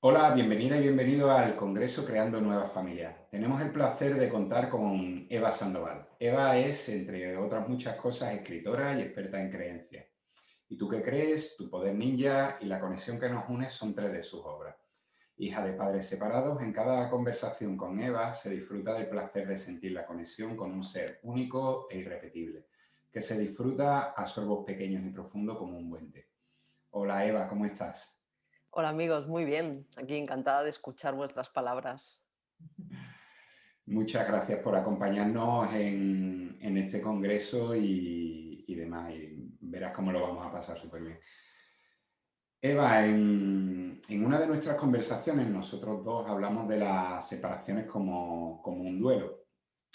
Hola, bienvenida y bienvenido al Congreso Creando Nuevas Familias. Tenemos el placer de contar con Eva Sandoval. Eva es, entre otras muchas cosas, escritora y experta en creencias. ¿Y tú qué crees? Tu poder ninja y la conexión que nos une son tres de sus obras. Hija de padres separados, en cada conversación con Eva se disfruta del placer de sentir la conexión con un ser único e irrepetible, que se disfruta a sorbos pequeños y profundos como un buen té. Hola Eva, ¿cómo estás? Hola amigos, muy bien. Aquí encantada de escuchar vuestras palabras. Muchas gracias por acompañarnos en este congreso y demás. Y verás cómo lo vamos a pasar súper bien. Eva, en una de nuestras conversaciones, nosotros dos hablamos de las separaciones como un duelo.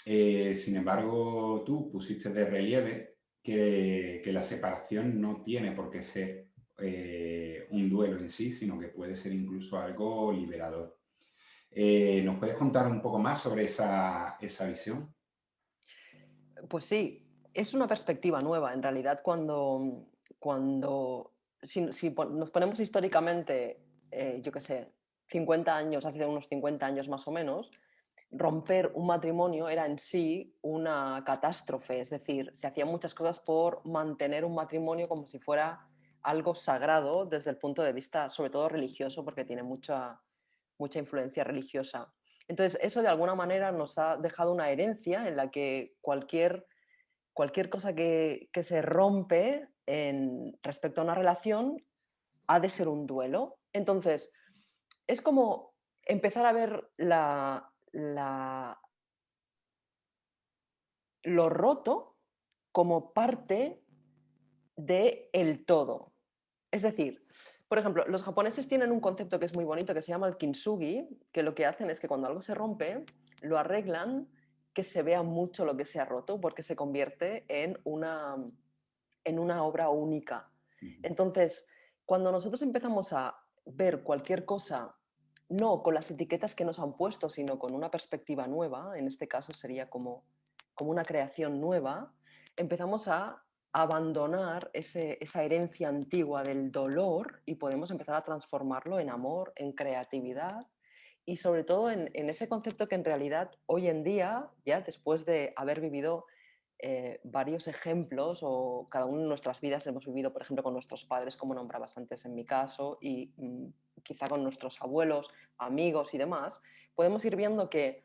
Sin embargo, tú pusiste de relieve que la separación no tiene por qué ser un duelo en sí, sino que puede ser incluso algo liberador. ¿Nos puedes contar un poco más sobre esa visión? Pues sí, es una perspectiva nueva. En realidad, si nos ponemos históricamente, yo qué sé, 50 años, hace unos 50 años más o menos, romper un matrimonio era en sí una catástrofe. Es decir, se hacían muchas cosas por mantener un matrimonio como si fuera algo sagrado desde el punto de vista, sobre todo religioso, porque tiene mucha influencia religiosa. Entonces, eso de alguna manera nos ha dejado una herencia en la que cualquier cosa que se rompe respecto a una relación ha de ser un duelo. Entonces, es como empezar a ver lo roto como parte de el todo. Es decir, por ejemplo, los japoneses tienen un concepto que es muy bonito que se llama el kintsugi, que lo que hacen es que cuando algo se rompe, lo arreglan que se vea mucho lo que se ha roto porque se convierte en una obra única. Ujú. Entonces, cuando nosotros empezamos a ver cualquier cosa, no con las etiquetas que nos han puesto, sino con una perspectiva nueva, en este caso sería como una creación nueva, empezamos a abandonar esa herencia antigua del dolor y podemos empezar a transformarlo en amor, en creatividad y sobre todo en ese concepto que en realidad hoy en día, ya después de haber vivido varios ejemplos o cada uno en nuestras vidas hemos vivido, por ejemplo, con nuestros padres, como nombrabas antes en mi caso, y quizá con nuestros abuelos, amigos y demás, podemos ir viendo que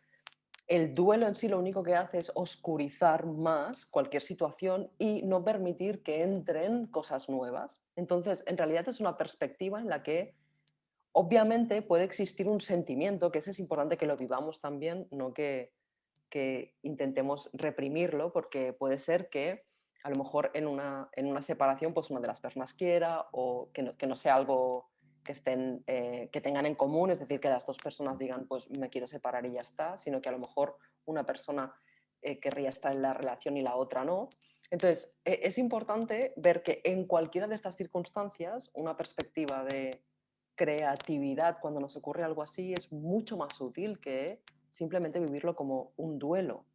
el duelo en sí lo único que hace es oscurizar más cualquier situación y no permitir que entren cosas nuevas. Entonces, en realidad es una perspectiva en la que obviamente puede existir un sentimiento, que ese es importante que lo vivamos también, no que intentemos reprimirlo, porque puede ser que a lo mejor en una separación pues una de las personas quiera o que no sea algo que tengan en común, es decir, que las dos personas digan pues me quiero separar y ya está, sino que a lo mejor una persona querría estar en la relación y la otra no. Entonces, es importante ver que en cualquiera de estas circunstancias una perspectiva de creatividad cuando nos ocurre algo así es mucho más útil que simplemente vivirlo como un duelo.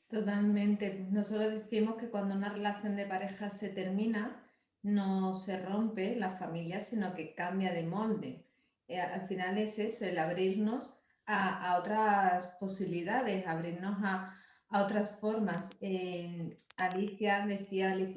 Totalmente. Nosotros decimos que cuando una relación de pareja se termina, no se rompe la familia, sino que cambia de molde. Al final es eso, el abrirnos a otras posibilidades, abrirnos a otras formas. Alicia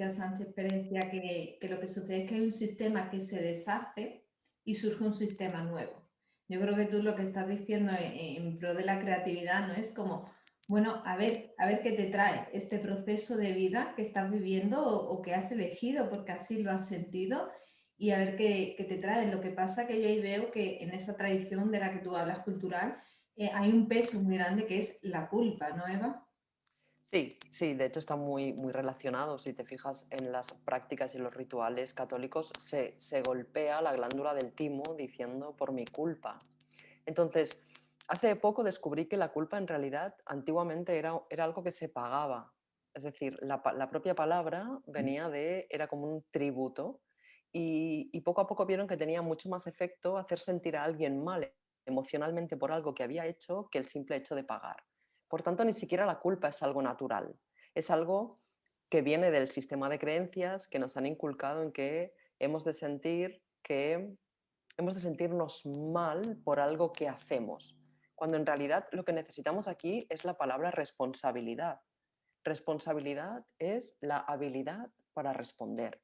Sánchez Pérez decía que lo que sucede es que hay un sistema que se deshace y surge un sistema nuevo. Yo creo que tú lo que estás diciendo en pro de la creatividad, ¿no? Es como bueno, a ver qué te trae este proceso de vida que estás viviendo o que has elegido porque así lo has sentido y a ver qué te trae. Lo que pasa que yo ahí veo que en esa tradición de la que tú hablas cultural hay un peso muy grande que es la culpa, ¿no, Eva? Sí, sí, de hecho está muy relacionado. Si te fijas en las prácticas y los rituales católicos, se golpea la glándula del timo diciendo por mi culpa. Entonces, hace poco descubrí que la culpa en realidad antiguamente era algo que se pagaba. Es decir, la propia palabra era como un tributo y poco a poco vieron que tenía mucho más efecto hacer sentir a alguien mal emocionalmente por algo que había hecho que el simple hecho de pagar. Por tanto, ni siquiera la culpa es algo natural, es algo que viene del sistema de creencias que nos han inculcado en que hemos de sentirnos mal por algo que hacemos, cuando en realidad lo que necesitamos aquí es la palabra responsabilidad. Responsabilidad es la habilidad para responder.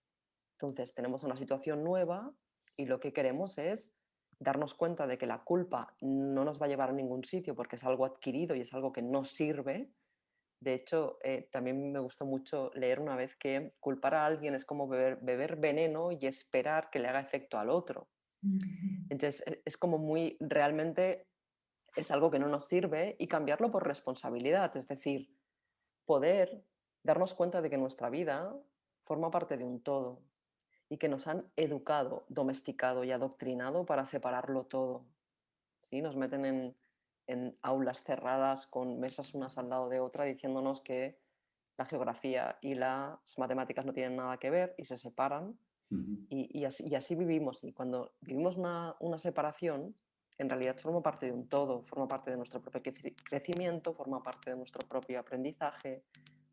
Entonces tenemos una situación nueva y lo que queremos es darnos cuenta de que la culpa no nos va a llevar a ningún sitio porque es algo adquirido y es algo que no sirve. De hecho, también me gustó mucho leer una vez que culpar a alguien es como beber veneno y esperar que le haga efecto al otro. Entonces, es como muy, realmente es algo que no nos sirve y cambiarlo por responsabilidad, es decir, poder darnos cuenta de que nuestra vida forma parte de un todo y que nos han educado, domesticado y adoctrinado para separarlo todo. ¿Sí? Nos meten en aulas cerradas con mesas unas al lado de otra diciéndonos que la geografía y las matemáticas no tienen nada que ver y se separan Ujú. y así vivimos. Y cuando vivimos una separación, en realidad forma parte de un todo, forma parte de nuestro propio crecimiento, forma parte de nuestro propio aprendizaje,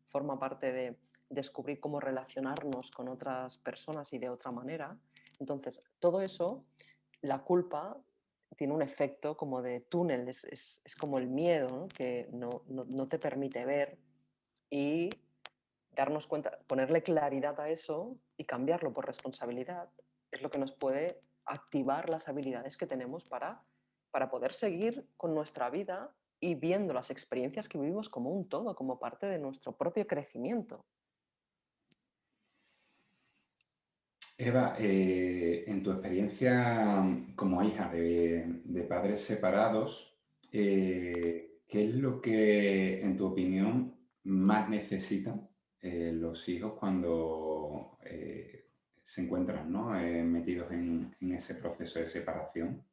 forma parte de descubrir cómo relacionarnos con otras personas y de otra manera. Entonces, todo eso, la culpa tiene un efecto como de túnel, es como el miedo, ¿no? Que no te permite ver y darnos cuenta, ponerle claridad a eso y cambiarlo por responsabilidad es lo que nos puede activar las habilidades que tenemos para poder seguir con nuestra vida y viendo las experiencias que vivimos como un todo, como parte de nuestro propio crecimiento. Eva, en tu experiencia como hija de padres separados, ¿qué es lo que, en tu opinión, más necesitan los hijos cuando se encuentran, ¿no? Metidos en ese proceso de separación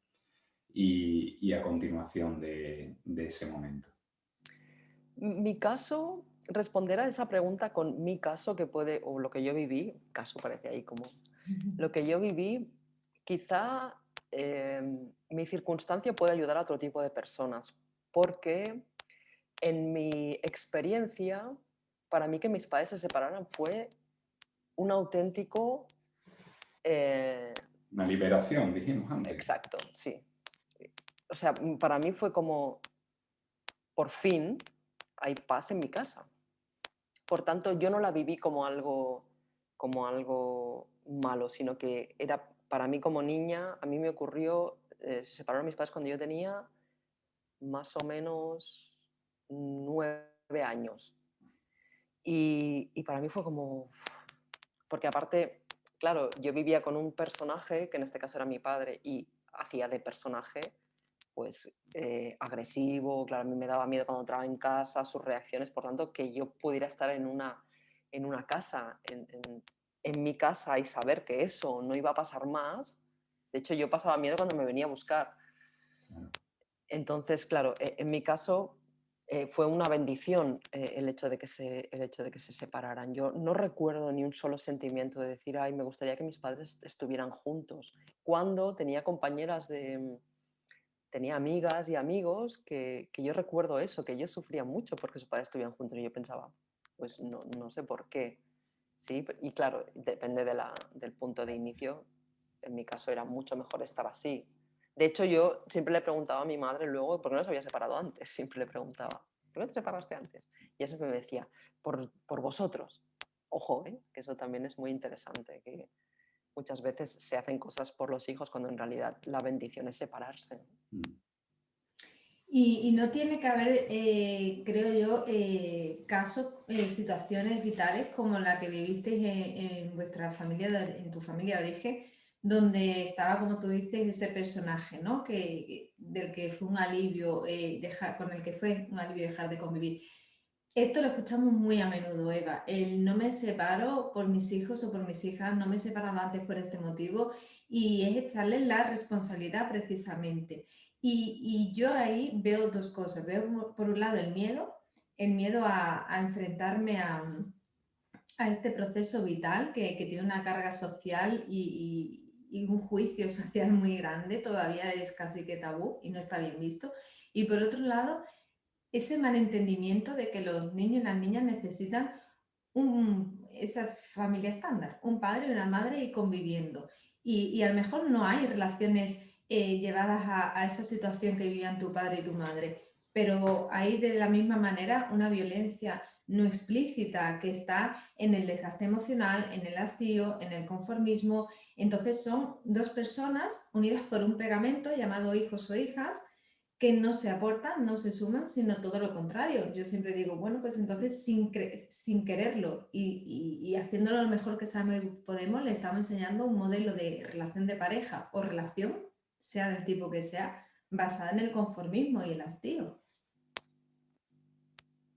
y a continuación de ese momento? Mi caso, responder a esa pregunta con mi caso que puede, o lo que yo viví, caso parece ahí como lo que yo viví, quizá mi circunstancia puede ayudar a otro tipo de personas, porque en mi experiencia, para mí que mis padres se separaran fue un auténtico... eh, Una liberación, dijimos antes. exacto, sí. O sea, para mí fue como, por fin, hay paz en mi casa. Por tanto, yo no la viví como algo malo, sino que era para mí como niña, a mí me ocurrió, se separaron mis padres cuando yo tenía más o menos 9 años. Y para mí fue como, porque aparte, claro, yo vivía con un personaje, que en este caso era mi padre, y hacía de personaje, pues, agresivo, claro, a mí me daba miedo cuando entraba en casa, sus reacciones, por tanto, que yo pudiera estar en una casa, en mi casa y saber que eso no iba a pasar más. De hecho, yo pasaba miedo cuando me venía a buscar. Claro. Entonces, claro, en mi caso fue una bendición el hecho de que se separaran. Yo no recuerdo ni un solo sentimiento de decir, ay, me gustaría que mis padres estuvieran juntos. Cuando tenía amigas y amigos que yo recuerdo eso, que ellos sufrían mucho porque sus padres estuvieran juntos y yo pensaba, pues no sé por qué. Sí, y claro, depende del punto de inicio. En mi caso era mucho mejor estar así. De hecho, yo siempre le preguntaba a mi madre luego, ¿por qué no se había separado antes? Siempre le preguntaba, ¿por qué te separaste antes? Y ella siempre me decía, por vosotros. Ojo, que eso también es muy interesante, que muchas veces se hacen cosas por los hijos cuando en realidad la bendición es separarse. Mm. Y no tiene que haber, creo yo, casos, situaciones vitales como la que vivisteis en vuestra familia, en tu familia de origen, donde estaba, como tú dices, ese personaje, ¿no? Del que fue un alivio, con el que fue un alivio dejar de convivir. Esto lo escuchamos muy a menudo, Eva. El no me separo por mis hijos o por mis hijas, no me he separado antes por este motivo, y es echarles la responsabilidad precisamente. Y yo ahí veo dos cosas. Veo por un lado el miedo a enfrentarme a este proceso vital que tiene una carga social y un juicio social muy grande, todavía es casi que tabú y no está bien visto. Y por otro lado, ese malentendimiento de que los niños y las niñas necesitan esa familia estándar, un padre y una madre y conviviendo. Y a lo mejor no hay relaciones llevadas a esa situación que vivían tu padre y tu madre, pero hay de la misma manera una violencia no explícita que está en el desgaste emocional, en el hastío, en el conformismo. Entonces son dos personas unidas por un pegamento llamado hijos o hijas que no se aportan, no se suman, sino todo lo contrario. Yo siempre digo, bueno, pues entonces sin quererlo y haciéndolo lo mejor que sabemos y podemos, le estamos enseñando un modelo de relación de pareja o relación, sea del tipo que sea, basada en el conformismo y el hastío.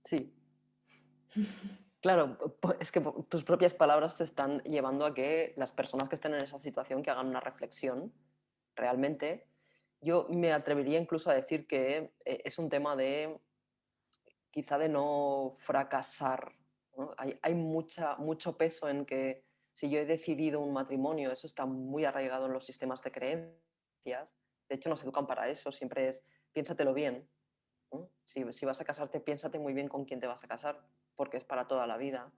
Sí, claro, es que tus propias palabras te están llevando a que las personas que estén en esa situación que hagan una reflexión realmente. Yo me atrevería incluso a decir que es un tema de quizá de no fracasar, ¿no? Hay mucho peso en que si yo he decidido un matrimonio, eso está muy arraigado en los sistemas de creencias. De hecho, nos educan para eso, siempre es piénsatelo bien, ¿no? Si vas a casarte, piénsate muy bien con quién te vas a casar, porque es para toda la vida.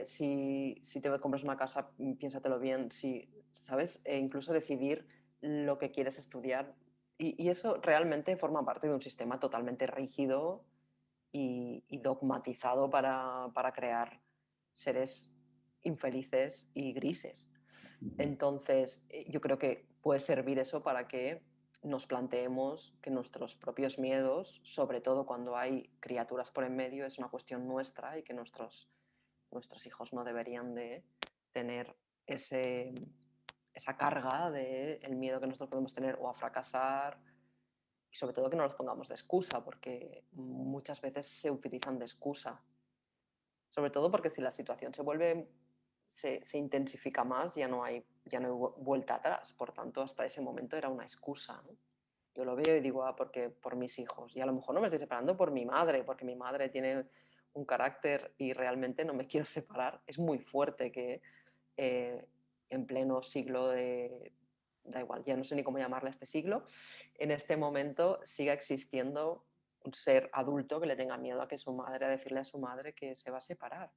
Si te compras una casa, piénsatelo bien, si, ¿sabes? Incluso decidir lo que quieres estudiar. Y eso realmente forma parte de un sistema totalmente rígido y dogmatizado para crear seres infelices y grises. Entonces, yo creo que puede servir eso para que nos planteemos que nuestros propios miedos, sobre todo cuando hay criaturas por en medio, es una cuestión nuestra y que nuestros hijos no deberían de tener esa carga del miedo que nosotros podemos tener o a fracasar y sobre todo que no los pongamos de excusa, porque muchas veces se utilizan de excusa. Sobre todo porque si la situación se intensifica más, ya no hay vuelta atrás. Por tanto, hasta ese momento era una excusa, ¿no? Yo lo veo y digo, porque por mis hijos. Y a lo mejor no me estoy separando por mi madre, porque mi madre tiene un carácter y realmente no me quiero separar. Es muy fuerte que eh, en pleno siglo da igual, ya no sé ni cómo llamarle a este siglo, en este momento siga existiendo un ser adulto que le tenga miedo a que su madre, a decirle a su madre que se va a separar.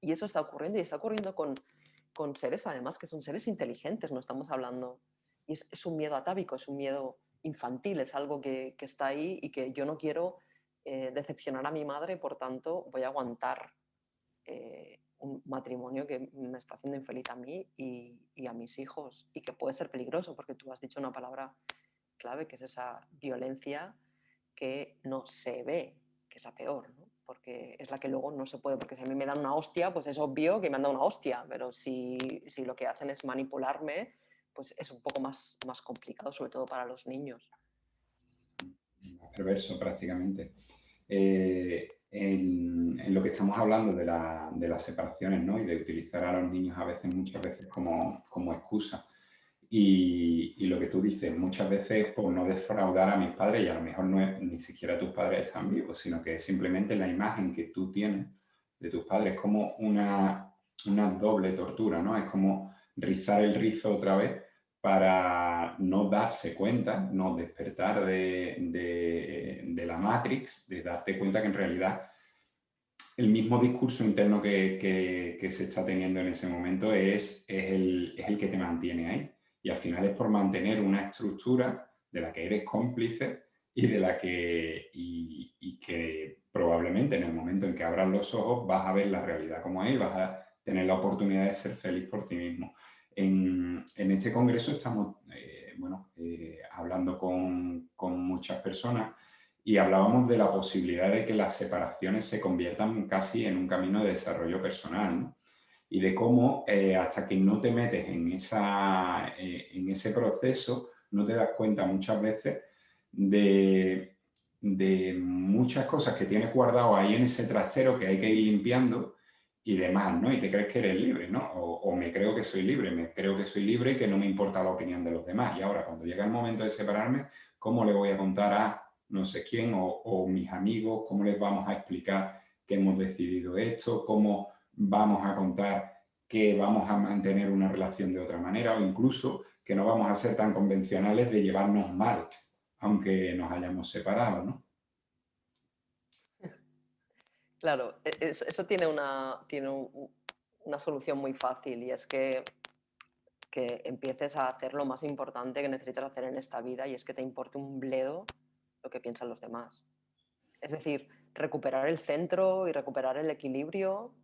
Y eso está ocurriendo y está ocurriendo con seres además que son seres inteligentes, no estamos hablando. Y es un miedo atávico, es un miedo infantil, es algo que está ahí y que yo no quiero decepcionar a mi madre, por tanto voy a aguantar un matrimonio que me está haciendo infeliz a mí y a mis hijos y que puede ser peligroso porque tú has dicho una palabra clave que es esa violencia que no se ve, que es la peor, ¿no? Porque es la que luego no se puede, porque si a mí me dan una hostia, pues es obvio que me han dado una hostia, pero si lo que hacen es manipularme, pues es un poco más complicado, sobre todo para los niños. Perverso prácticamente. En lo que estamos hablando de las separaciones, ¿no? Y de utilizar a los niños muchas veces como excusa. Y lo que tú dices, muchas veces por no defraudar a mis padres, y a lo mejor no es, ni siquiera tus padres están vivos, sino que simplemente la imagen que tú tienes de tus padres es como una doble tortura, ¿no? Es como rizar el rizo otra vez para no darse cuenta, no despertar de la Matrix, de darte cuenta que en realidad el mismo discurso interno que se está teniendo en ese momento es el que te mantiene ahí. Y al final es por mantener una estructura de la que eres cómplice y de la y que probablemente en el momento en que abras los ojos vas a ver la realidad como es y vas a tener la oportunidad de ser feliz por ti mismo. En este congreso estamos hablando con muchas personas y hablábamos de la posibilidad de que las separaciones se conviertan casi en un camino de desarrollo personal, ¿no? Y de cómo hasta que no te metes en ese proceso, no te das cuenta muchas veces de muchas cosas que tienes guardado ahí en ese trastero que hay que ir limpiando y demás, ¿no? Y te crees que eres libre, ¿no? O me creo que soy libre, me creo que soy libre y que no me importa la opinión de los demás. Y ahora, cuando llega el momento de separarme, ¿cómo le voy a contar a no sé quién o mis amigos? ¿Cómo les vamos a explicar que hemos decidido esto? ¿Cómo vamos a contar que vamos a mantener una relación de otra manera? O incluso que no vamos a ser tan convencionales de llevarnos mal, aunque nos hayamos separado, ¿no? Claro, eso tiene una solución muy fácil y es que empieces a hacer lo más importante que necesitas hacer en esta vida y es que te importe un bledo lo que piensan los demás. Es decir, recuperar el centro y recuperar el equilibrio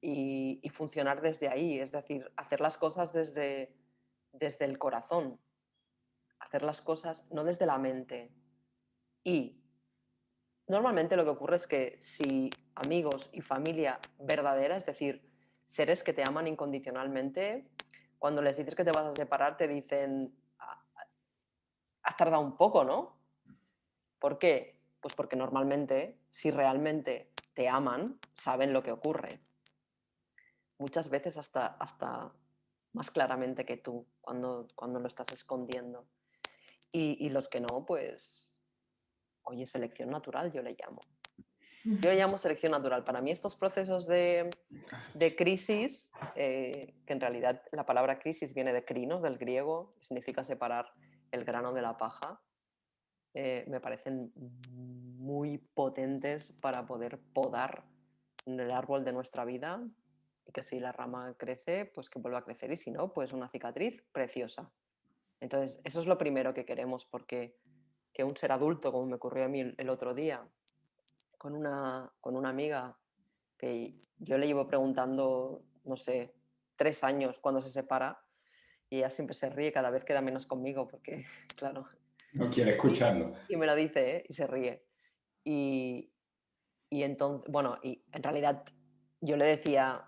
y funcionar desde ahí, es decir, hacer las cosas desde el corazón, hacer las cosas no desde la mente. Y normalmente lo que ocurre es que si amigos y familia verdadera, es decir, seres que te aman incondicionalmente, cuando les dices que te vas a separar, te dicen, "Ah, has tardado un poco, ¿no?". ¿Por qué? Pues porque normalmente, si realmente te aman, saben lo que ocurre. Muchas veces hasta más claramente que tú, cuando lo estás escondiendo. Y los que no, pues, oye, selección natural yo le llamo. Yo le llamo selección natural. Para mí estos procesos de crisis, que en realidad la palabra crisis viene de crinos, del griego, significa separar el grano de la paja, me parecen muy potentes para poder podar el árbol de nuestra vida y que si la rama crece, pues que vuelva a crecer y si no, pues una cicatriz preciosa. Entonces, eso es lo primero que queremos porque que un ser adulto, como me ocurrió a mí el otro día, con una amiga que yo le llevo preguntando, no sé, 3 años cuando se separa y ella siempre se ríe, cada vez queda menos conmigo porque, claro, No quiere y, escucharlo. y me lo dice, ¿eh? Y se ríe. Y, y entonces, bueno, y en realidad yo le decía,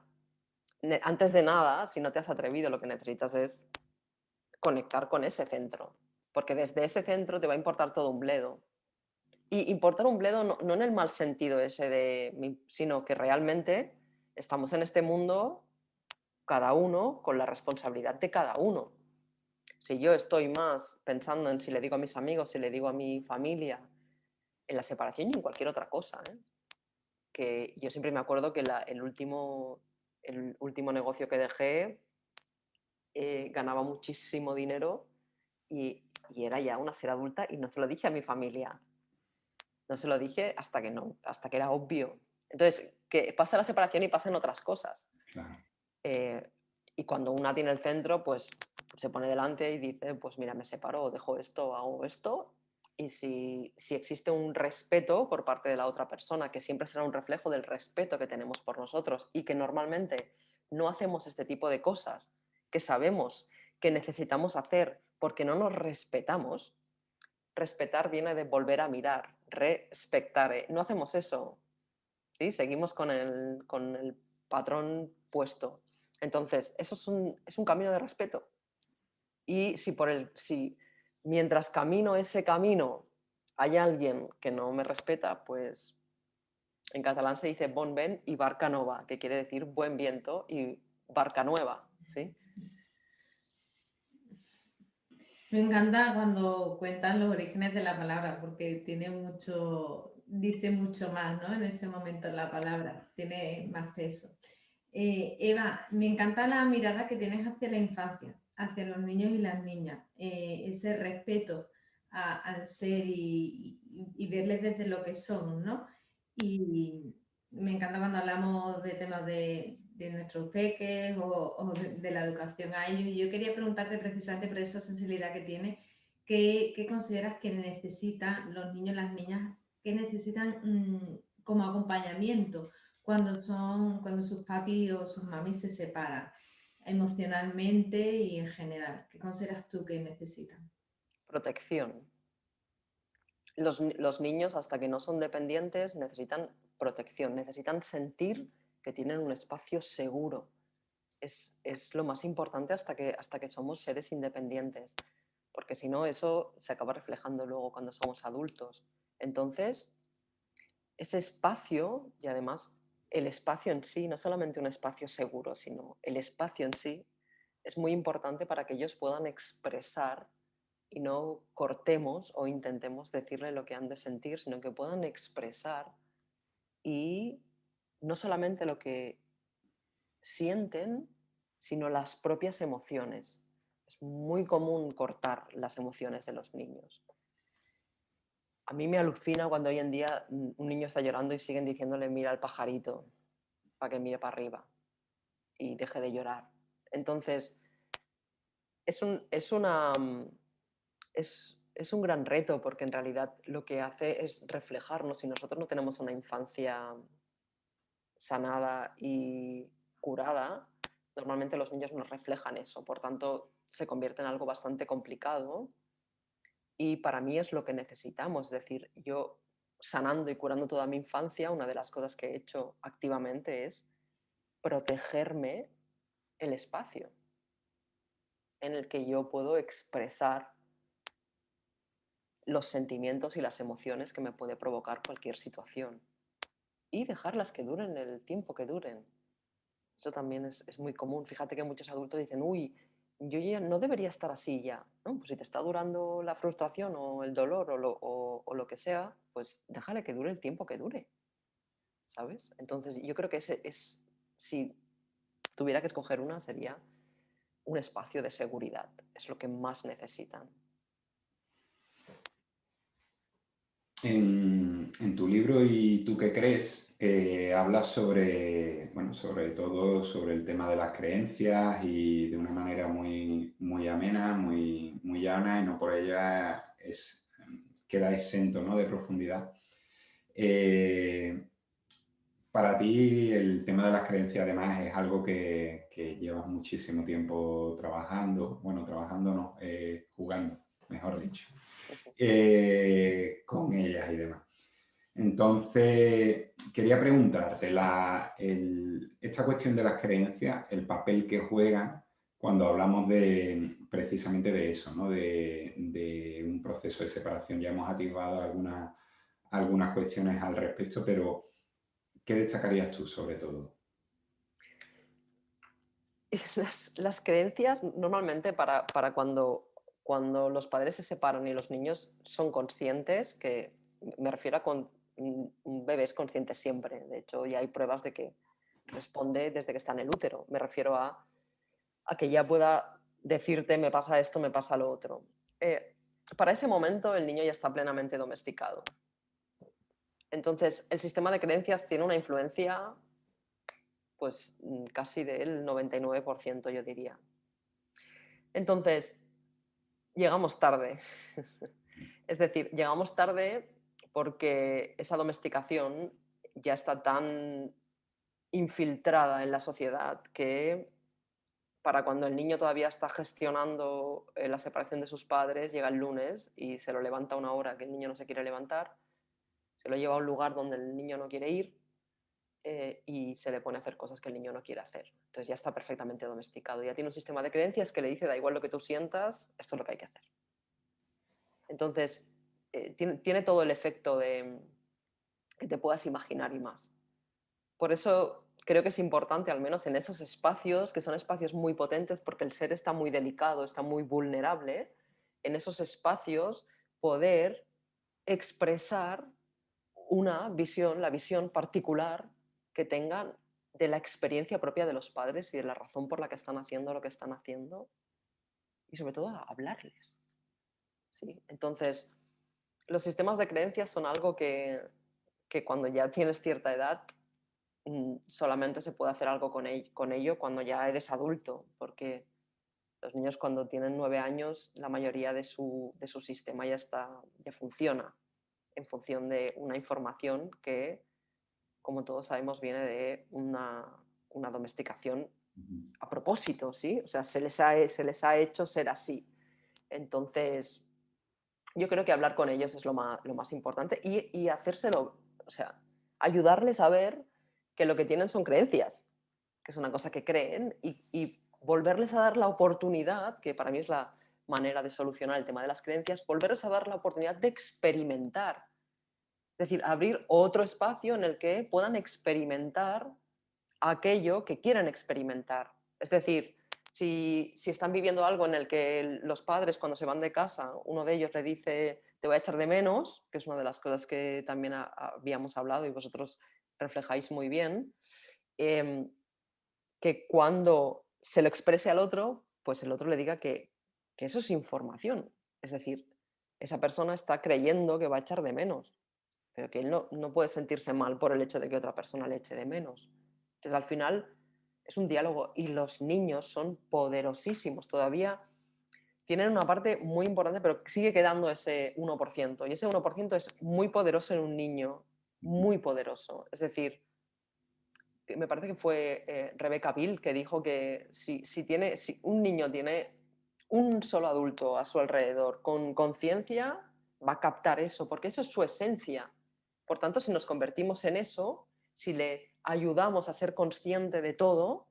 antes de nada, si no te has atrevido, lo que necesitas es conectar con ese centro, porque desde ese centro te va a importar todo un bledo. Y importar un bledo no en el mal sentido ese sino que realmente estamos en este mundo cada uno con la responsabilidad de cada uno. Si yo estoy más pensando en si le digo a mis amigos, si le digo a mi familia, en la separación y en cualquier otra cosa, ¿eh? Que yo siempre me acuerdo que el último negocio que dejé ganaba muchísimo dinero y era ya una ser adulta y no se lo dije a mi familia. No se lo dije hasta que era obvio. Entonces, que pasa la separación y pasan otras cosas. Claro. Eh, y cuando una tiene el centro, pues se pone delante y dice, pues mira, me separo, dejo esto, hago esto. Y si existe un respeto por parte de la otra persona, que siempre será un reflejo del respeto que tenemos por nosotros y que normalmente no hacemos este tipo de cosas que sabemos que necesitamos hacer porque no nos respetamos. Respetar viene de volver a mirar, respectar. No hacemos eso, ¿sí? Seguimos con el patrón puesto. Entonces, eso es un camino de respeto. Y si mientras camino ese camino hay alguien que no me respeta, pues en catalán se dice bon vent y barca nova, que quiere decir buen viento y barca nueva, ¿sí? Me encanta cuando cuentan los orígenes de la palabra, porque dice mucho más, ¿no? En ese momento la palabra, tiene más peso. Eva, me encanta la mirada que tienes hacia la infancia, hacia los niños y las niñas, ese respeto al ser y verles desde lo que son, ¿no? Y me encanta cuando hablamos de temas de nuestros peques o de la educación a ellos. Y yo quería preguntarte precisamente por esa sensibilidad que tiene, ¿qué consideras que necesitan los niños y las niñas, que necesitan como acompañamiento cuando sus papis o sus mamis se separan, emocionalmente y en general? ¿Qué consideras tú que necesitan? Protección. Los niños, hasta que no son dependientes, necesitan protección, necesitan sentir que tienen un espacio seguro. Es lo más importante hasta que somos seres independientes, porque si no, eso se acaba reflejando luego cuando somos adultos. Entonces, ese espacio, y además el espacio en sí, no solamente un espacio seguro, sino el espacio en sí, es muy importante para que ellos puedan expresar y no cortemos o intentemos decirle lo que han de sentir, sino que puedan expresar y no solamente lo que sienten, sino las propias emociones. Es muy común cortar las emociones de los niños. A mí me alucina cuando hoy en día un niño está llorando y siguen diciéndole mira al pajarito para que mire para arriba y deje de llorar. Entonces, es un, es una, es un gran reto porque en realidad lo que hace es reflejarnos. Si nosotros no tenemos una infancia sanada y curada, normalmente los niños nos reflejan eso. Por tanto, se convierte en algo bastante complicado y para mí es lo que necesitamos. Es decir, yo sanando y curando toda mi infancia, una de las cosas que he hecho activamente es protegerme el espacio en el que yo puedo expresar los sentimientos y las emociones que me puede provocar cualquier situación y dejarlas que duren el tiempo que duren. Eso también es muy común. Fíjate que muchos adultos dicen, uy, yo ya no debería estar así ya. No, pues si te está durando la frustración o el dolor o lo que sea, pues déjale que dure el tiempo que dure, ¿sabes? Entonces yo creo que ese es, si tuviera que escoger una, sería un espacio de seguridad. Es lo que más necesitan. En tu libro ¿Y tú qué crees? Hablas sobre, bueno, sobre todo sobre el tema de las creencias y de una manera muy, muy amena, muy, muy llana y no por ella queda exento, ¿no?, de profundidad. Eh, para ti el tema de las creencias además es algo que llevas muchísimo tiempo trabajando, bueno, trabajando no, jugando, mejor dicho, con ellas y demás. Entonces, quería preguntarte, esta cuestión de las creencias, el papel que juegan cuando hablamos precisamente de eso, ¿no? De un proceso de separación. Ya hemos activado algunas cuestiones al respecto, pero ¿qué destacarías tú sobre todo? Las creencias normalmente para cuando los padres se separan y los niños son conscientes, que me refiero a con un bebé es consciente siempre. De hecho, ya hay pruebas de que responde desde que está en el útero. Me refiero a que ya pueda decirte me pasa esto, me pasa lo otro. Para ese momento el niño ya está plenamente domesticado. Entonces, el sistema de creencias tiene una influencia pues casi del 99%, yo diría. Entonces, llegamos tarde. Es decir, llegamos tarde porque esa domesticación ya está tan infiltrada en la sociedad que para cuando el niño todavía está gestionando la separación de sus padres, llega el lunes y se lo levanta a una hora que el niño no se quiere levantar, se lo lleva a un lugar donde el niño no quiere ir y se le pone a hacer cosas que el niño no quiere hacer. Entonces ya está perfectamente domesticado, ya tiene un sistema de creencias que le dice, da igual lo que tú sientas, esto es lo que hay que hacer. Entonces, tiene todo el efecto de que te puedas imaginar y más. Por eso creo que es importante, al menos en esos espacios, que son espacios muy potentes, porque el ser está muy delicado, está muy vulnerable, en esos espacios poder expresar una visión, la visión particular que tengan de la experiencia propia de los padres y de la razón por la que están haciendo lo que están haciendo y sobre todo a hablarles. ¿Sí? Entonces, los sistemas de creencias son algo que cuando ya tienes cierta edad solamente se puede hacer algo con ello cuando ya eres adulto, porque los niños cuando tienen 9 años, la mayoría de su sistema ya funciona en función de una información que, como todos sabemos, viene de una domesticación a propósito, ¿sí? O sea, se les ha hecho ser así. Entonces, yo creo que hablar con ellos es lo más importante y hacérselo, o sea, ayudarles a ver que lo que tienen son creencias, que es una cosa que creen, y volverles a dar la oportunidad, que para mí es la manera de solucionar el tema de las creencias, volverles a dar la oportunidad de experimentar. Es decir, abrir otro espacio en el que puedan experimentar aquello que quieren experimentar. Es decir, si están viviendo algo en el que los padres cuando se van de casa, uno de ellos le dice, te voy a echar de menos, que es una de las cosas que también habíamos hablado y vosotros reflejáis muy bien, em, que cuando se lo exprese al otro, pues el otro le diga que eso es información. Es decir, esa persona está creyendo que va a echar de menos, pero que él no puede sentirse mal por el hecho de que otra persona le eche de menos. Entonces, al final, es un diálogo y los niños son poderosísimos. Todavía tienen una parte muy importante, pero sigue quedando ese 1%. Y ese 1% es muy poderoso en un niño, muy poderoso. Es decir, que me parece que fue Rebecca Bill que dijo que si un niño tiene un solo adulto a su alrededor con conciencia, va a captar eso, porque eso es su esencia. Por tanto, si nos convertimos en eso, si le ayudamos a ser consciente de todo,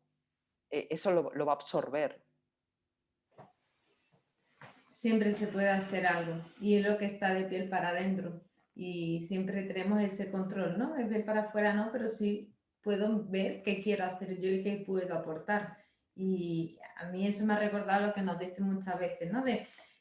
eso lo va a absorber. Siempre se puede hacer algo y es lo que está de piel para adentro y siempre tenemos ese control, ¿no? De piel para afuera no, pero sí puedo ver qué quiero hacer yo y qué puedo aportar. Y a mí eso me ha recordado lo que nos dicen muchas veces, ¿no?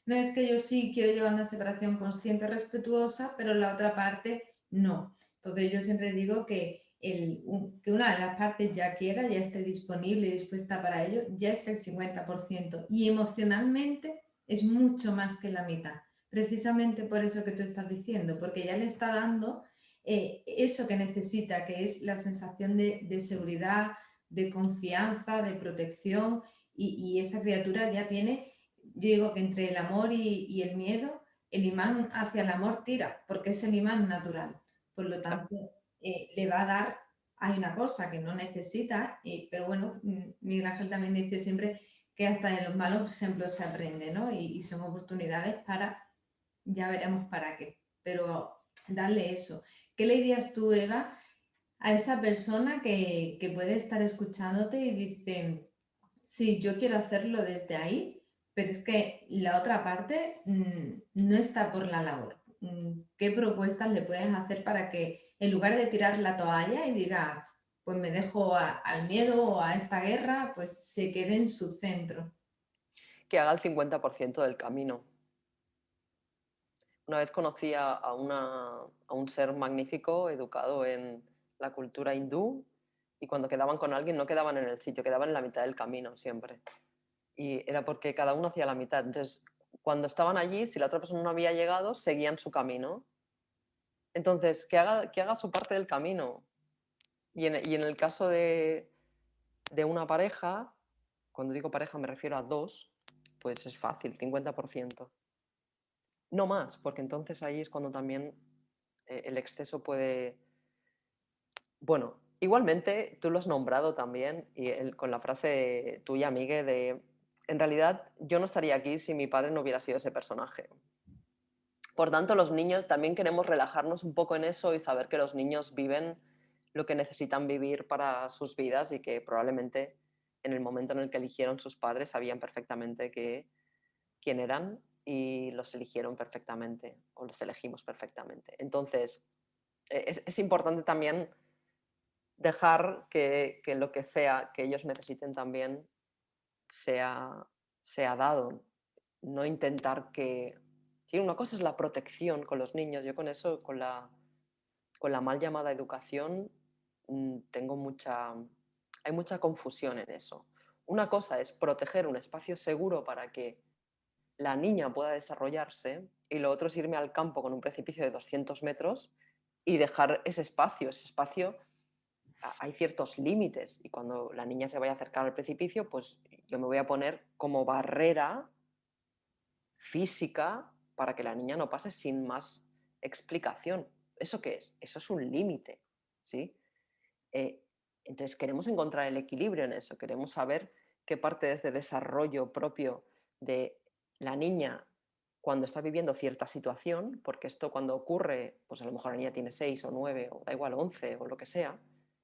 No es que yo sí quiero llevar una separación consciente, respetuosa, pero la otra parte no. Entonces yo siempre digo que que una de las partes ya quiera, ya esté disponible y dispuesta para ello, ya es el 50%. Y emocionalmente es mucho más que la mitad. Precisamente por eso que tú estás diciendo, porque ya le está dando eso que necesita, que es la sensación de seguridad, de confianza, de protección, y esa criatura ya tiene, yo digo que entre el amor y el miedo, el imán hacia el amor tira, porque es el imán natural. Por lo tanto, le va a dar, hay una cosa que no necesita, pero bueno, Miguel Ángel también dice siempre que hasta de los malos ejemplos se aprende, ¿no? Y son oportunidades para, ya veremos para qué, pero darle eso. ¿Qué le dirías tú, Eva, a esa persona que puede estar escuchándote y dice, sí, yo quiero hacerlo desde ahí, pero es que la otra parte no está por la labor? ¿Qué propuestas le puedes hacer para que en lugar de tirar la toalla y diga, pues me dejo al miedo o a esta guerra, pues se quede en su centro? Que haga el 50% del camino. Una vez conocí a un ser magnífico, educado en la cultura hindú, y cuando quedaban con alguien no quedaban en el sitio, quedaban en la mitad del camino siempre. Y era porque cada uno hacía la mitad. Entonces, cuando estaban allí, si la otra persona no había llegado, seguían su camino. Entonces, que haga su parte del camino. Y en el caso de una pareja, cuando digo pareja me refiero a dos, pues es fácil, 50%. No más, porque entonces ahí es cuando también el exceso puede... Bueno, igualmente tú lo has nombrado también y con la frase tuya, Migue, de en realidad yo no estaría aquí si mi padre no hubiera sido ese personaje. Por tanto, los niños también queremos relajarnos un poco en eso y saber que los niños viven lo que necesitan vivir para sus vidas y que probablemente en el momento en el que eligieron sus padres sabían perfectamente quién eran y los eligieron perfectamente o los elegimos perfectamente. Entonces, es importante también dejar que lo que sea que ellos necesiten también sea dado. No intentar que... Sí, una cosa es la protección con los niños. Yo con eso, con la mal llamada educación, tengo hay mucha confusión en eso. Una cosa es proteger un espacio seguro para que la niña pueda desarrollarse y lo otro es irme al campo con un precipicio de 200 metros y dejar ese espacio. Ese espacio hay ciertos límites y cuando la niña se vaya a acercar al precipicio, pues yo me voy a poner como barrera física para que la niña no pase sin más explicación. ¿Eso qué es? Eso es un límite, ¿sí? Eh, entonces queremos encontrar el equilibrio en eso, queremos saber qué parte de este desarrollo propio de la niña cuando está viviendo cierta situación, porque esto cuando ocurre, pues a lo mejor la niña tiene 6 o 9 o da igual 11 o lo que sea.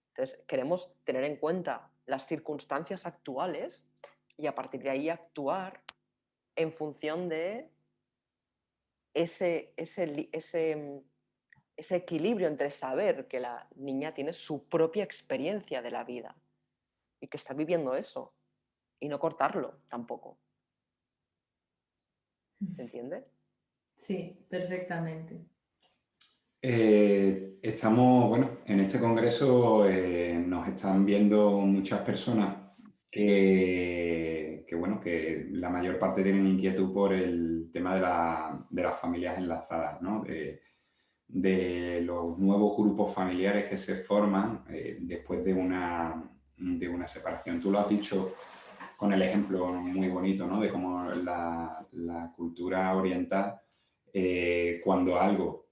Entonces queremos tener en cuenta las circunstancias actuales y a partir de ahí actuar en función de ese equilibrio entre saber que la niña tiene su propia experiencia de la vida y que está viviendo eso y no cortarlo tampoco. ¿Se entiende? Sí, perfectamente. Estamos, bueno, en este congreso nos están viendo muchas personas que bueno, que la mayor parte tienen inquietud por el tema de las familias enlazadas, ¿no? De los nuevos grupos familiares que se forman después de una separación. Tú lo has dicho con el ejemplo muy bonito, ¿no? De cómo la cultura oriental, cuando algo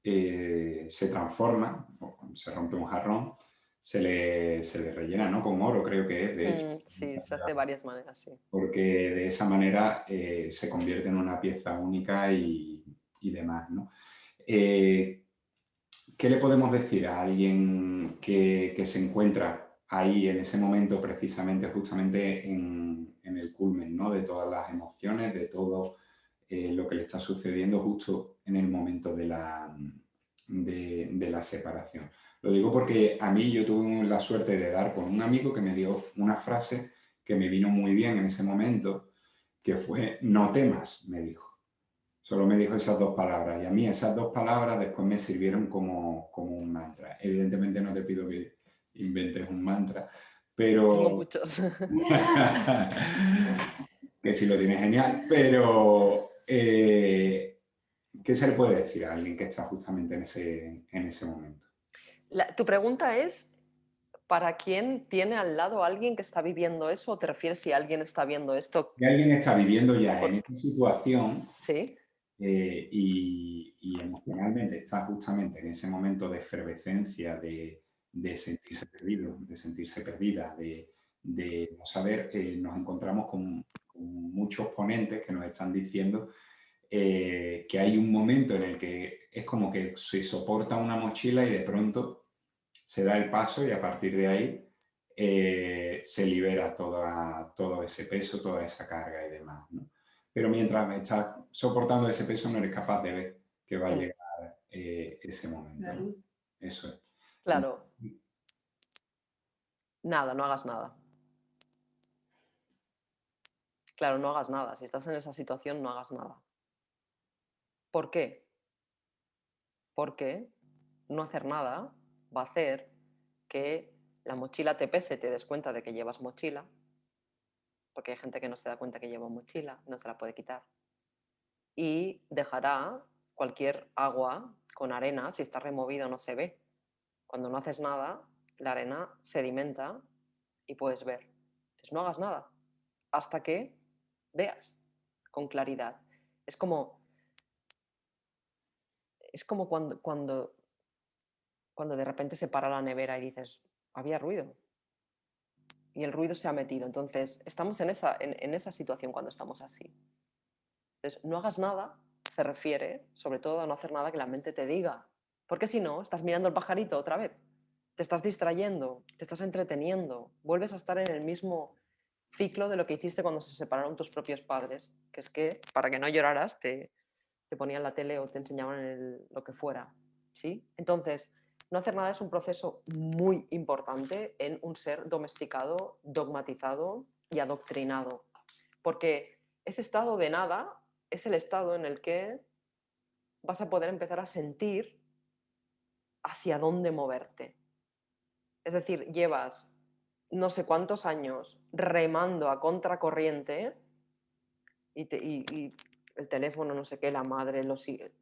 se transforma, o se rompe un jarrón, se le rellena, ¿no? Con oro, creo que es, de hecho. Sí, se hace de varias maneras, sí. Porque de esa manera se convierte en una pieza única y demás, ¿no? ¿Qué le podemos decir a alguien que se encuentra ahí en ese momento precisamente, justamente en el culmen, ¿no? De todas las emociones, de todo lo que le está sucediendo justo en el momento de la separación? Lo digo porque a mí yo tuve la suerte de dar con un amigo que me dio una frase que me vino muy bien en ese momento, que fue: no temas, me dijo. Solo me dijo esas dos palabras y a mí esas dos palabras después me sirvieron como un mantra. Evidentemente no te pido que inventes un mantra, Tengo pero muchos. que sí lo tienes genial, pero ¿qué se le puede decir a alguien que está justamente en ese momento? Tu pregunta es, ¿para quién tiene al lado alguien que está viviendo eso? ¿O te refieres si alguien está viendo esto? Si alguien está viviendo ya en Por... esa situación Sí. y emocionalmente está justamente en ese momento de efervescencia, de sentirse perdido, de sentirse perdida, de no saber, nos encontramos con muchos ponentes que nos están diciendo que hay un momento en el que es como que se soporta una mochila y de pronto se da el paso y a partir de ahí se libera todo ese peso, toda esa carga y demás, ¿no? Pero mientras estás soportando ese peso no eres capaz de ver que va a Mm, llegar ese momento, La ¿no? luz. Eso es. claro, nada, no hagas nada. Claro, no hagas nada. Si estás en esa situación, no hagas nada. ¿Por qué? Porque no hacer nada va a hacer que la mochila te pese, te des cuenta de que llevas mochila, porque hay gente que no se da cuenta que lleva mochila, no se la puede quitar, y dejará cualquier agua con arena, si está removido no se ve. Cuando no haces nada, la arena sedimenta y puedes ver. Entonces no hagas nada hasta que veas con claridad. Es como, es como cuando de repente se para la nevera y dices, había ruido y el ruido se ha metido. Entonces, estamos en esa situación cuando estamos así. Entonces, no hagas nada se refiere sobre todo a no hacer nada que la mente te diga. Porque si no, estás mirando el pajarito otra vez. Te estás distrayendo, te estás entreteniendo, vuelves a estar en el mismo ciclo de lo que hiciste cuando se separaron tus propios padres, que es que para que no lloraras te ponían la tele o te enseñaban lo que fuera. ¿Sí? Entonces, no hacer nada es un proceso muy importante en un ser domesticado, dogmatizado y adoctrinado. Porque ese estado de nada es el estado en el que vas a poder empezar a sentir hacia dónde moverte. Es decir, llevas no sé cuántos años remando a contracorriente y el teléfono, no sé qué, la madre, lo sigue.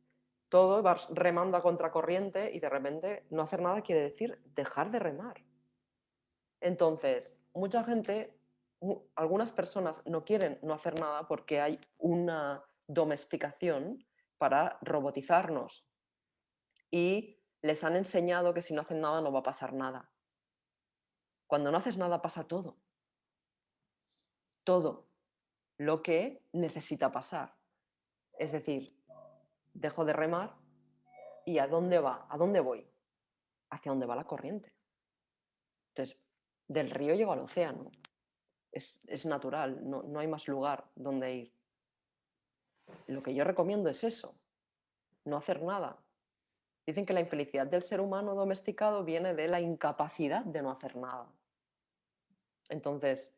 Todo vas remando a contracorriente y de repente no hacer nada quiere decir dejar de remar. Entonces, mucha gente, algunas personas no quieren no hacer nada porque hay una domesticación para robotizarnos y les han enseñado que si no hacen nada no va a pasar nada. Cuando no haces nada pasa todo, todo lo que necesita pasar. Es decir, dejo de remar y ¿a dónde va? ¿A dónde voy? Hacia dónde va la corriente. Entonces, del río llego al océano. Es natural, no hay más lugar donde ir. Lo que yo recomiendo es eso, no hacer nada. Dicen que la infelicidad del ser humano domesticado viene de la incapacidad de no hacer nada. Entonces,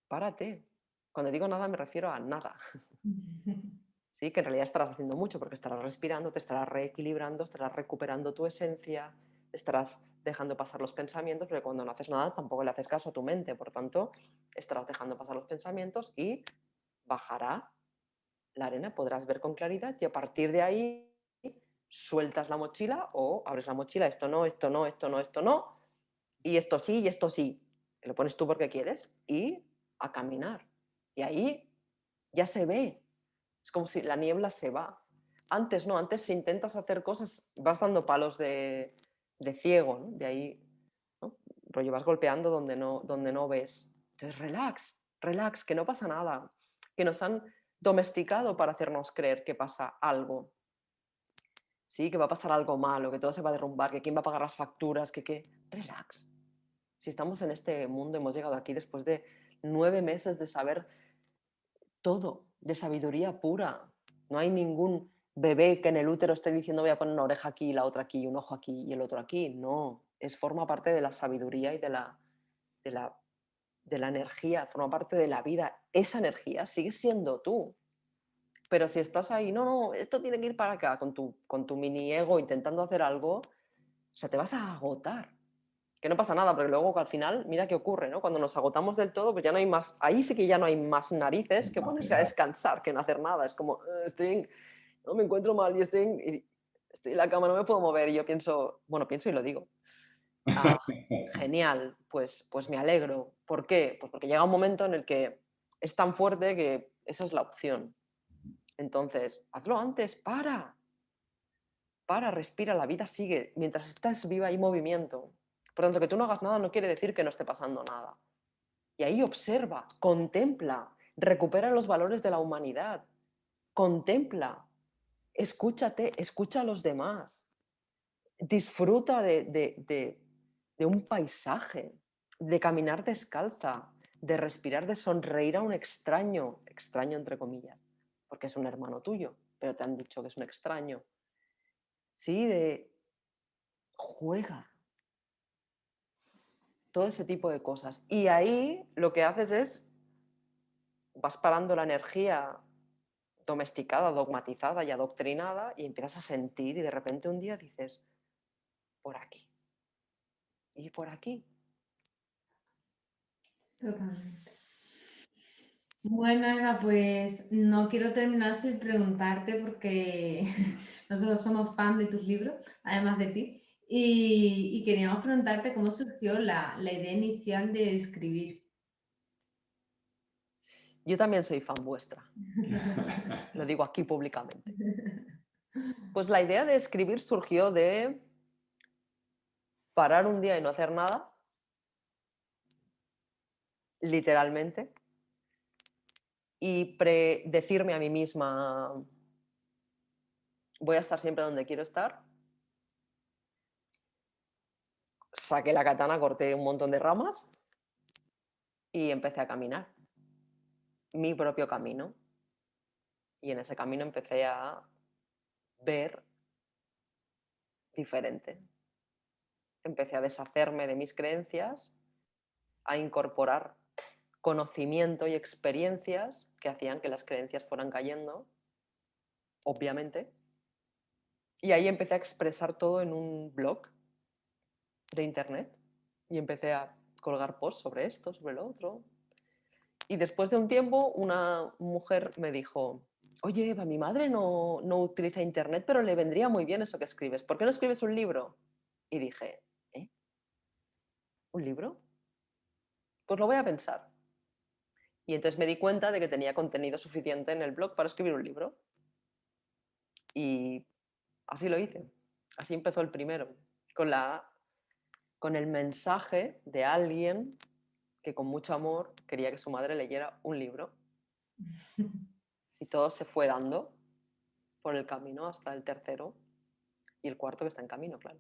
párate. Cuando digo nada me refiero a nada. Sí, que en realidad estarás haciendo mucho porque estarás respirando, te estarás reequilibrando, estarás recuperando tu esencia, estarás dejando pasar los pensamientos, porque cuando no haces nada tampoco le haces caso a tu mente, por tanto, estarás dejando pasar los pensamientos y bajará la arena, podrás ver con claridad y a partir de ahí sueltas la mochila o abres la mochila, esto no, esto no, esto no, esto no, y esto sí, y esto sí. Lo pones tú porque quieres y a caminar. Y ahí ya se ve. Es como si la niebla se va. Antes no, antes si intentas hacer cosas vas dando palos de ciego, ¿no? De ahí, ¿no? Rollo, vas golpeando donde no ves. Entonces, relax, relax, que no pasa nada. Que nos han domesticado para hacernos creer que pasa algo. Sí, que va a pasar algo malo, que todo se va a derrumbar, que quién va a pagar las facturas, que... Relax. Si estamos en este mundo, hemos llegado aquí después de 9 meses de saber todo, de sabiduría pura. No hay ningún bebé que en el útero esté diciendo voy a poner una oreja aquí, la otra aquí, un ojo aquí y el otro aquí. No, forma parte de la sabiduría y de la, de la energía, forma parte de la vida. Esa energía sigue siendo tú. Pero si estás ahí, no, no, esto tiene que ir para acá, con tu mini ego intentando hacer algo, o sea, te vas a agotar. Que no pasa nada, porque luego al final, mira qué ocurre, ¿no? Cuando nos agotamos del todo, pues ya no hay más, ahí sí que ya no hay más narices que Más ponerse a pelear. descansar, que no hacer nada. Es como, no me encuentro mal y estoy en la cama, no me puedo mover. Y yo pienso, bueno, pienso y lo digo. Ah, genial, pues me alegro. ¿Por qué? Pues porque llega un momento en el que es tan fuerte que esa es la opción. Entonces, hazlo antes, respira, la vida sigue. Mientras estás viva hay movimiento. Por tanto, que tú no hagas nada no quiere decir que no esté pasando nada. Y ahí observa, contempla, recupera los valores de la humanidad, contempla, escúchate, escucha a los demás, disfruta de un paisaje, de caminar descalza, de respirar, de sonreír a un extraño, extraño entre comillas, porque es un hermano tuyo, pero te han dicho que es un extraño. Sí, de juega, todo ese tipo de cosas. Y ahí lo que haces es, vas parando la energía domesticada, dogmatizada y adoctrinada y empiezas a sentir y de repente un día dices, por aquí, y por aquí. Totalmente. Bueno, Eva, pues no quiero terminar sin preguntarte porque nosotros somos fan de tus libros, además de ti, y queríamos preguntarte cómo surgió la idea inicial de escribir. Yo también soy fan vuestra, lo digo aquí públicamente. Pues la idea de escribir surgió de parar un día y no hacer nada, literalmente, y decirme a mí misma, voy a estar siempre donde quiero estar. Saqué la katana, corté un montón de ramas y empecé a caminar mi propio camino. Y en ese camino empecé a ver diferente. Empecé a deshacerme de mis creencias, a incorporar conocimiento y experiencias que hacían que las creencias fueran cayendo, obviamente. Y ahí empecé a expresar todo en un blog de internet y empecé a colgar posts sobre esto, sobre lo otro. Y después de un tiempo, una mujer me dijo, oye, Eva, mi madre no utiliza internet, pero le vendría muy bien eso que escribes. ¿Por qué no escribes un libro? Y dije, ¿eh? ¿Un libro? Pues lo voy a pensar. Y entonces me di cuenta de que tenía contenido suficiente en el blog para escribir un libro. Y así lo hice. Así empezó el primero, con, con el mensaje de alguien que con mucho amor quería que su madre leyera un libro. Y todo se fue dando por el camino hasta el tercero y el cuarto que está en camino, claro.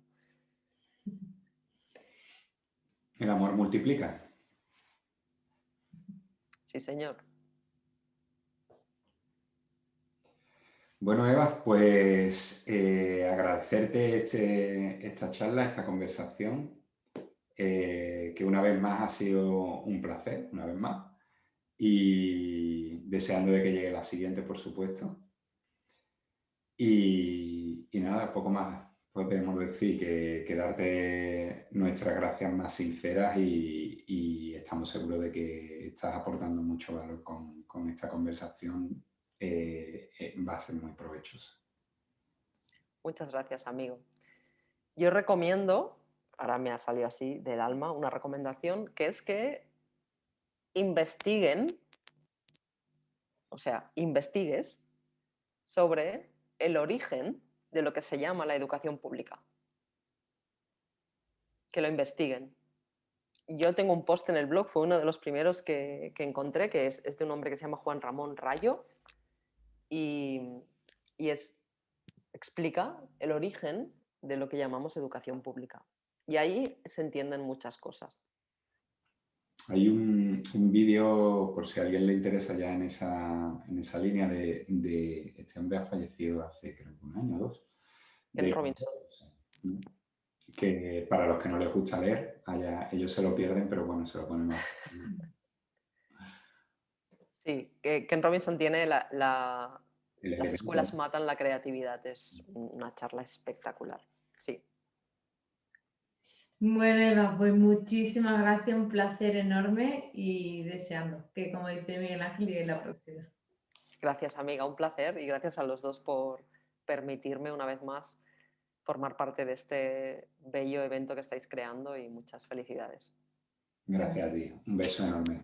El amor multiplica. Sí, señor. Bueno, Eva, pues agradecerte esta charla, esta conversación, que una vez más ha sido un placer, una vez más, y deseando de que llegue la siguiente, por supuesto. Y nada, poco más. podemos decir que darte nuestras gracias más sinceras y estamos seguros de que estás aportando mucho valor con esta conversación. Va a ser muy provechosa. Muchas gracias, amigo. Yo recomiendo, ahora me ha salido así del alma, una recomendación, que es que investiguen, o sea, investigues sobre el origen de lo que se llama la educación pública. Que lo investiguen. Yo tengo un post en el blog, fue uno de los primeros que encontré, que es de un hombre que se llama Juan Ramón Rayo, y explica el origen de lo que llamamos educación pública. Y ahí se entienden muchas cosas. Hay un vídeo, por si a alguien le interesa ya en esa línea, de este hombre ha fallecido hace creo que un año o dos. Ken Robinson. Que para los que no les gusta leer, ellos se lo pierden, pero bueno, se lo ponemos. Sí, que Ken Robinson tiene las elemento. escuelas matan la creatividad. Es una charla espectacular. Sí. Bueno, Eva, pues muchísimas gracias, un placer enorme y deseando que, como dice Miguel Ángel, llegue la próxima. Gracias, amiga, un placer y gracias a los dos por permitirme una vez más formar parte de este bello evento que estáis creando y muchas felicidades. Gracias a ti. Un beso enorme.